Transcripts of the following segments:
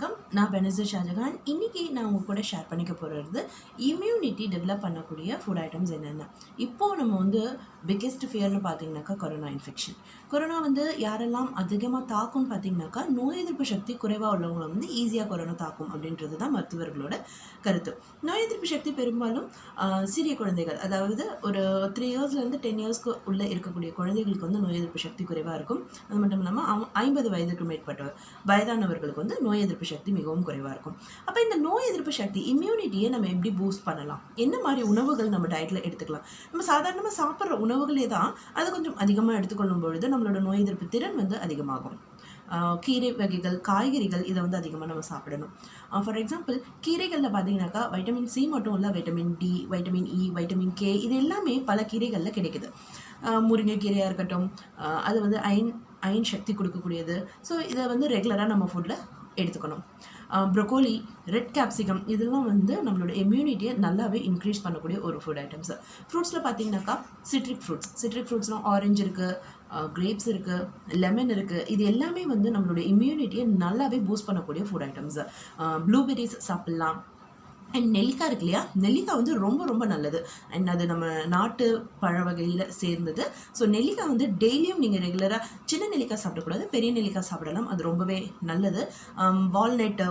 வணக்கம். நான் பெனசர் ஷாஜகான். இன்னைக்கு நான் உங்க கூட ஷேர் பண்ணிக்க போகிறது இம்யூனிட்டி டெவலப் பண்ணக்கூடிய ஃபுட் ஐட்டம்ஸ் என்னென்ன. இப்போது நம்ம வந்து பிக்கெஸ்ட் ஃபியர்னு பார்த்தீங்கன்னாக்கா கொரோனா இன்ஃபெக்ஷன். கொரோனா வந்து யாரெல்லாம் அதிகமாக தாக்கும்னு பார்த்தீங்கன்னாக்கா நோய் எதிர்ப்பு சக்தி குறைவாக உள்ளவங்களை வந்து ஈஸியாக கொரோனா தாக்கும் அப்படின்றது தான் மருத்துவர்களோட கருத்து. நோய் எதிர்ப்பு சக்தி பெரும்பாலும் சிறிய குழந்தைகள், அதாவது ஒரு 3 இயர்ஸ்லேருந்து 10 இயர்ஸ்க்கு உள்ளே இருக்கக்கூடிய குழந்தைகளுக்கு வந்து நோய் எதிர்ப்பு சக்தி குறைவாக இருக்கும். அது மட்டும் இல்லாமல் 50 வயதுக்கு மேற்பட்ட வயதானவர்களுக்கு வந்து நோய் எதிர்ப்பு சக்தி மிகவும் குறைவாக இருக்கும். அப்போ இந்த நோய் எதிர்ப்பு சக்தி இம்யூனிட்டியை நம்ம எப்படி பூஸ்ட் பண்ணலாம், என்ன மாதிரி உணவுகள் நம்ம டயட்டில் எடுத்துக்கலாம். நம்ம சாதாரணமாக சாப்பிட்ற உணவுகளே தான் அது கொஞ்சம் அதிகமாக எடுத்துக்கொள்ளும் பொழுது நம்மளோட நோய் எதிர்ப்பு திறன் வந்து அதிகமாகும். கீரை வகைகள், காய்கறிகள் இதை வந்து அதிகமாக நம்ம சாப்பிடணும். ஃபார் எக்ஸாம்பிள் கீரைகளில் பார்த்தீங்கன்னாக்கா வைட்டமின் சி மட்டும் இல்லை, vitamin d, vitamin e, vitamin k இது எல்லாமே பல கீரைகளில் கிடைக்குது. முருங்கைக்கீரையாக இருக்கட்டும், அது வந்து அயன் சக்தி கொடுக்கக்கூடியது. ஸோ இதை வந்து ரெகுலராக நம்ம ஃபுட்டில் எடுத்துக்கணும். ப்ரொக்கோலி, ரெட் கேப்சிகம் இதெல்லாம் வந்து நம்மளோட இம்யூனிட்டியை நல்லாவே இன்க்ரீஸ் பண்ணக்கூடிய ஒரு ஃபுட் ஐட்டம்ஸ். ஃப்ரூட்ஸில் பார்த்தீங்கன்னாக்கா சிட்ரிக் ஃப்ரூட்ஸ்லாம் ஆரஞ்சு இருக்குது, கிரேப்ஸ் இருக்குது, லெமன் இருக்குது. இது எல்லாமே வந்து நம்மளோட இம்யூனிட்டியை நல்லாவே பூஸ்ட் பண்ணக்கூடிய ஃபுட் ஐட்டம்ஸ். ப்ளூபெரிஸ் சாப்பிட்லாம். அண்ட் நெல்லிக்காய் இருக்கு இல்லையா, நெல்லிக்காய் வந்து ரொம்ப ரொம்ப நல்லது. அண்ட் அது நம்ம நாட்டு பழ வகையில் சேர்ந்தது. ஸோ நெல்லிக்காய் வந்து டெய்லியும் நீங்கள் ரெகுலராக சின்ன நெல்லிக்காய் சாப்பிடக்கூடாது, பெரிய நெல்லிக்காய் சாப்பிடலாம். அது ரொம்பவே நல்லது. வால்நட்டு,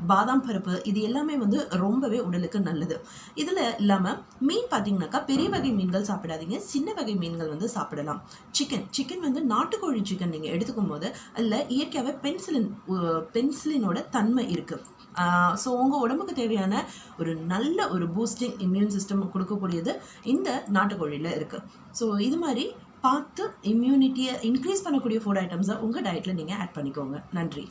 பாதாம் பருப்பு இது எல்லாமே வந்து ரொம்பவே உடலுக்கு நல்லது. இதில் இல்லாமல் மீன் பார்த்தீங்கன்னாக்கா பெரிய வகை மீன்கள் சாப்பிடாதீங்க, சின்ன வகை மீன்கள் வந்து சாப்பிடலாம். சிக்கன் வந்து நாட்டுக்கோழி சிக்கன் நீங்கள் எடுத்துக்கும் போது அதில் இயற்கையாகவே பென்சிலினோட தன்மை இருக்குது. ஸோ உங்கள் உடம்புக்கு தேவையான ஒரு நல்ல ஒரு பூஸ்டிங் இம்யூன் சிஸ்டம் கொடுக்கக்கூடியது இந்த நாட்டுக்கோழியில் இருக்குது. ஸோ இது மாதிரி பார்த்து இம்யூனிட்டியை இன்க்ரீஸ் பண்ணக்கூடிய ஃபுட் ஐட்டம்ஸை உங்கள் டயட்டில் நீங்கள் ஆட் பண்ணிக்கோங்க. நன்றி.